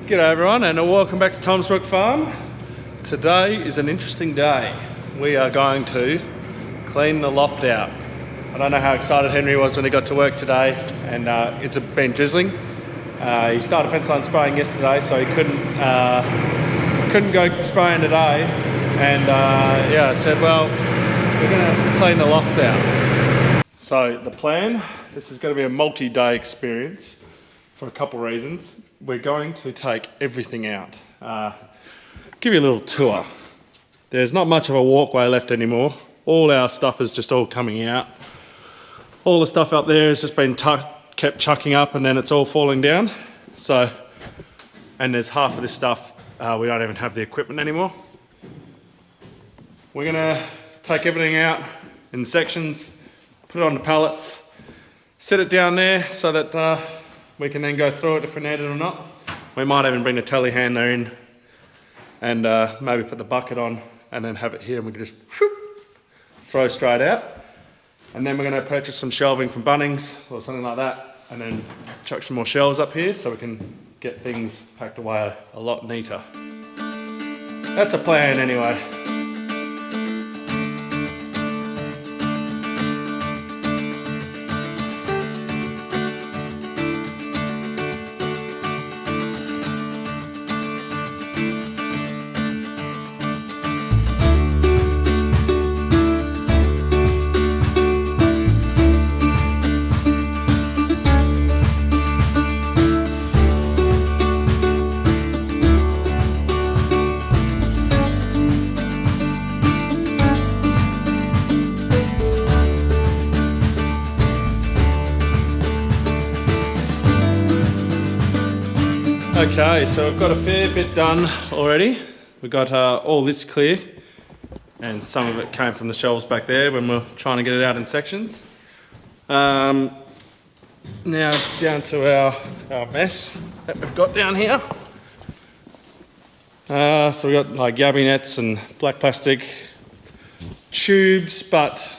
G'day everyone and welcome back to Tom's Brook Farm. Today is an interesting day. We are going to clean the loft out. I don't know how excited Henry was when he got to work today, and it's been drizzling. He started fence line spraying yesterday, so he couldn't go spraying today. And I said, well, we're gonna clean the loft out. So the plan, this is gonna be a multi-day experience for a couple reasons. We're going to take everything out. Give you a little tour. There's not much of a walkway left anymore. All our stuff is just all coming out. All the stuff up there has just been kept chucking up, and then it's all falling down. So, and there's half of this stuff, we don't even have the equipment anymore. We're gonna take everything out in sections, put it on the pallets, set it down there so that we can then go through it if we need it or not. We might even bring the telehandler in and maybe put the bucket on and then have it here, and we can just throw straight out. And then we're going to purchase some shelving from Bunnings or something like that, and then chuck some more shelves up here so we can get things packed away a lot neater. That's a plan anyway. Okay, so we've got a fair bit done already. We've got all this clear, and some of it came from the shelves back there when we're trying to get it out in sections. Now down to our mess that we've got down here. So we've got like yabby nets and black plastic tubes, but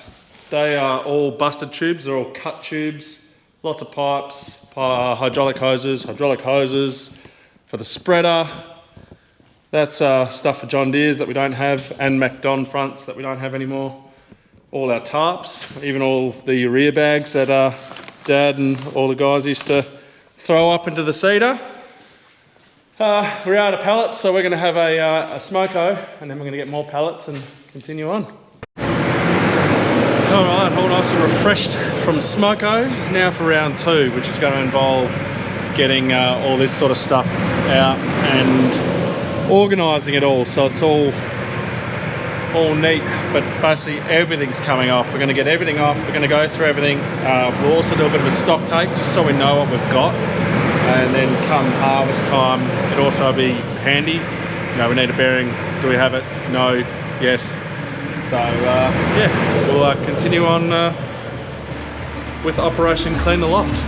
they are all busted tubes. They're all cut tubes, lots of pipes, hydraulic hoses for the spreader. That's stuff for John Deere's that we don't have, and MacDon fronts that we don't have anymore. All our tarps, even all the urea bags that Dad and all the guys used to throw up into the cedar. We're out of pallets, so we're going to have a smoko, and then we're going to get more pallets and continue on. Alright, all nice and refreshed from smoko. Now for round 2, which is going to involve getting all this sort of stuff out and organising it all so it's all neat, but basically everything's coming off. We're going to get everything off, we're going to go through everything. We'll also do a bit of a stock take just so we know what we've got, and then come harvest time it'll also be handy. You know, we need a bearing, do we have it? No, yes. So we'll continue on with Operation Clean the Loft.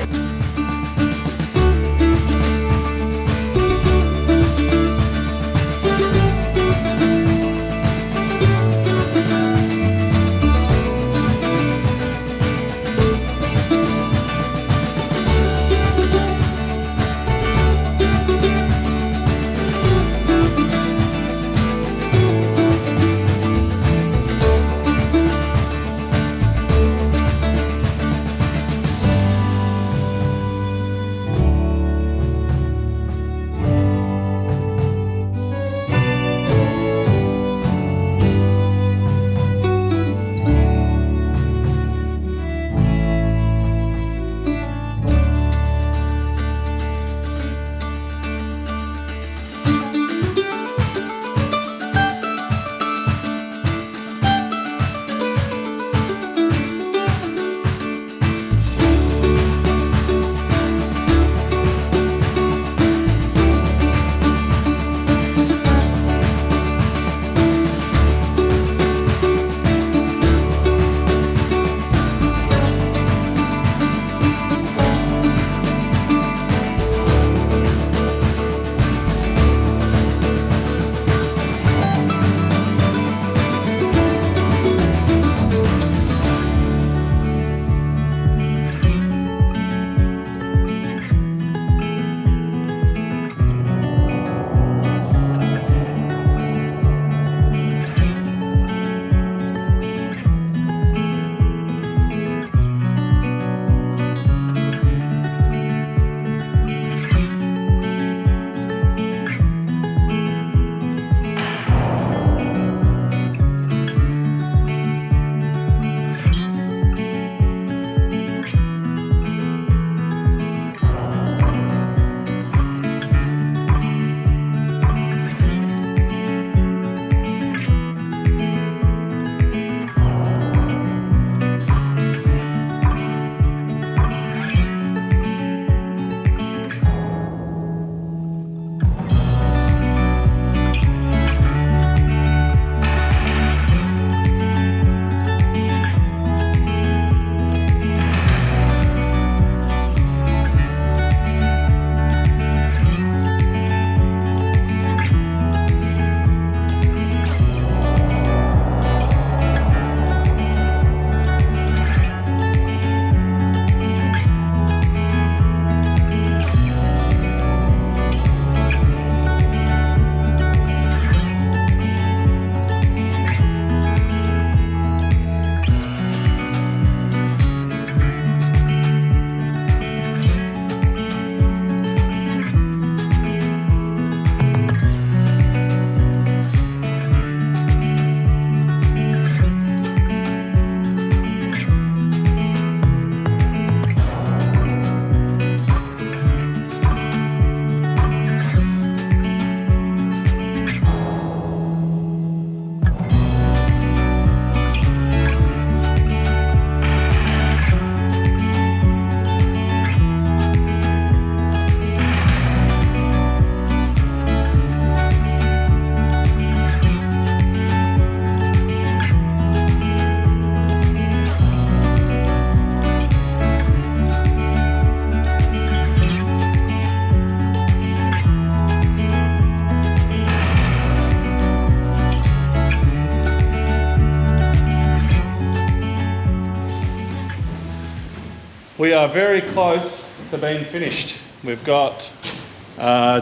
We are very close to being finished. We've got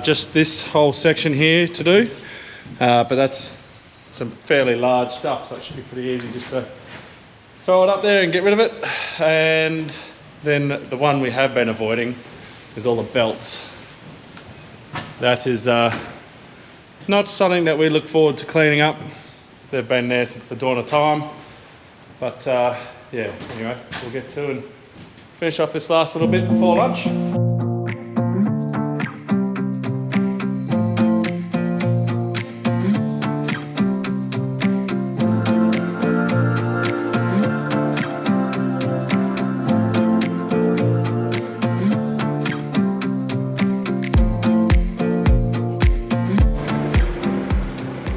just this whole section here to do, but that's some fairly large stuff, so it should be pretty easy just to throw it up there and get rid of it. And then the one we have been avoiding is all the belts. That is not something that we look forward to cleaning up. They've been there since the dawn of time. But yeah, anyway, we'll get to and finish off this last little bit before lunch.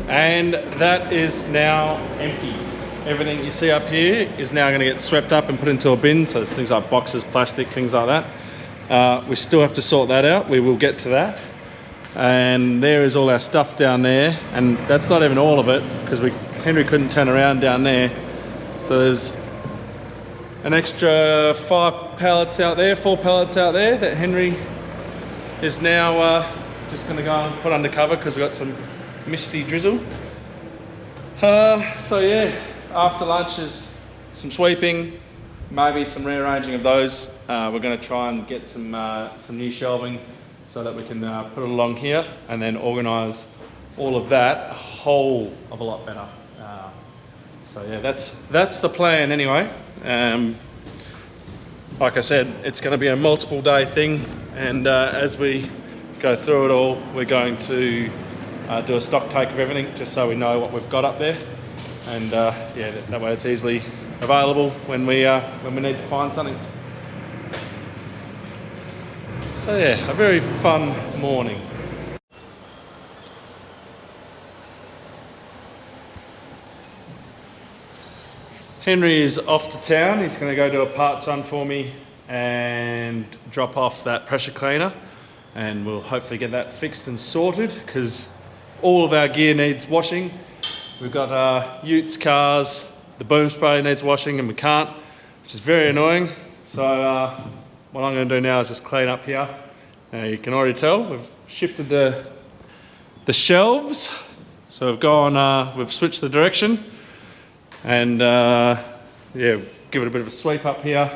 And that is now empty. Everything you see up here is now going to get swept up and put into a bin. So there's things like boxes, plastic, things like that. We still have to sort that out. We will get to that. And there is all our stuff down there. And that's not even all of it, because Henry couldn't turn around down there. So there's an extra 4 pallets out there that Henry is now just going to go and put under cover because we've got some misty drizzle. So yeah, after lunch is some sweeping, maybe some rearranging of those. We're going to try and get some new shelving so that we can put it along here and then organise all of that a whole of a lot better. So yeah, that's the plan anyway. Like I said, it's going to be a multiple day thing, and as we go through it all, we're going to do a stock take of everything just so we know what we've got up there, and yeah, that way it's easily available when we need to find something. So yeah, a very fun morning. Henry is off to town. He's going to go do a parts run for me and drop off that pressure cleaner, and we'll hopefully get that fixed and sorted because all of our gear needs washing. We've got utes, cars, the boom spray needs washing and we can't, which is very annoying. So what I'm going to do now is just clean up here. Now you can already tell we've shifted the shelves. So we've switched the direction, and yeah, give it a bit of a sweep up here.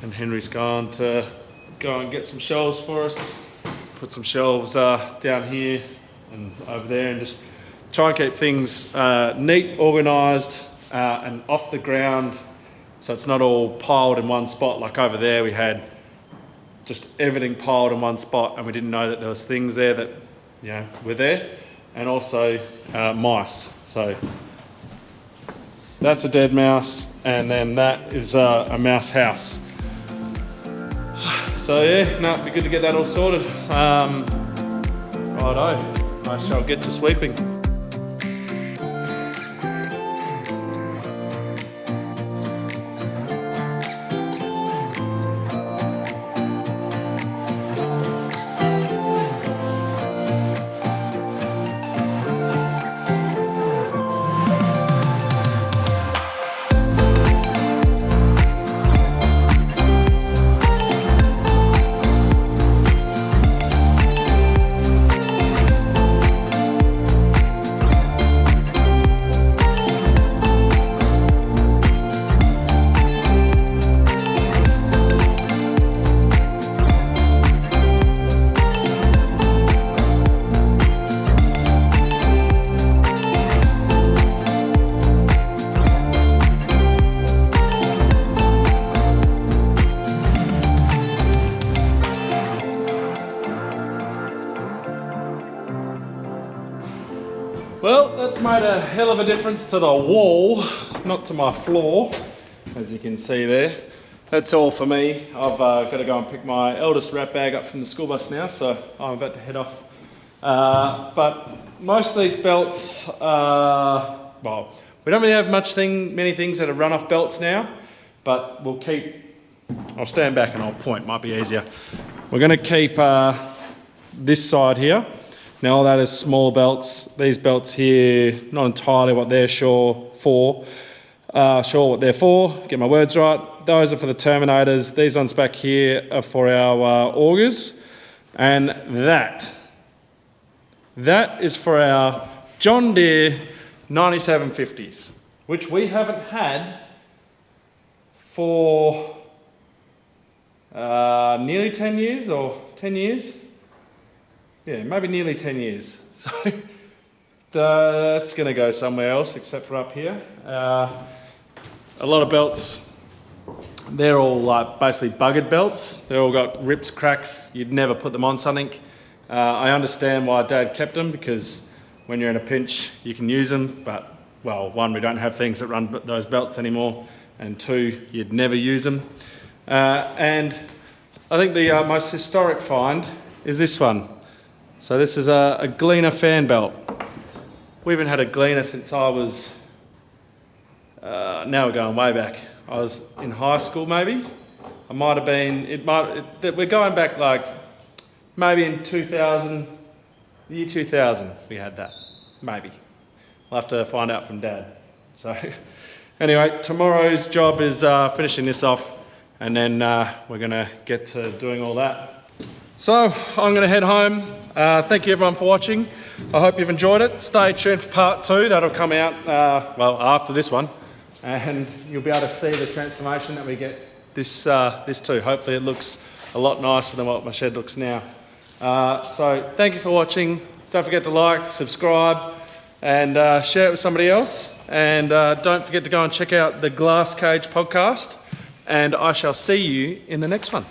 And Henry's gone to go and get some shelves for us, put some shelves down here and over there, and just try and keep things neat, organised and off the ground, so it's not all piled in one spot. Like over there we had just everything piled in one spot and we didn't know that there was things there that, you know, were there, and also mice. So that's a dead mouse, and then that is a mouse house. So yeah, no, it'd be good to get that all sorted. Righto. I shall get to sweeping. Well, that's made a hell of a difference to the wall, not to my floor, as you can see there. That's all for me. I've got to go and pick my eldest rat bag up from the school bus now, so I'm about to head off. But most of these belts, well, we don't really have many things that are run-off belts now, but we'll keep, I'll stand back and I'll point, might be easier. We're going to keep this side here. Now all that is small belts. These belts here, not entirely what they're sure for. Sure what they're for, get my words right. Those are for the terminators. These ones back here are for our augers. And that is for our John Deere 9750s, which we haven't had for nearly 10 years or 10 years. Yeah, maybe nearly 10 years. So that's going to go somewhere else except for up here. A lot of belts, they're all basically buggered belts. They've all got rips, cracks. You'd never put them on something. I understand why Dad kept them, because when you're in a pinch, you can use them. But, well, one, we don't have things that run those belts anymore. And two, you'd never use them. And I think the most historic find is this one. So this is a Gleaner fan belt. We haven't had a Gleaner since I was, now we're going way back. I was in high school maybe. I might have been, we're going back like maybe in 2000, year 2000 we had that, maybe. I'll have to find out from Dad. So anyway, tomorrow's job is finishing this off, and then we're gonna get to doing all that. So I'm gonna head home. Thank you everyone for watching. I hope you've enjoyed it. Stay tuned for part 2. That'll come out, well, after this one. And you'll be able to see the transformation that we get this too. Hopefully it looks a lot nicer than what my shed looks now. So thank you for watching. Don't forget to like, subscribe, and share it with somebody else. And don't forget to go and check out the Glass Cage podcast. And I shall see you in the next one.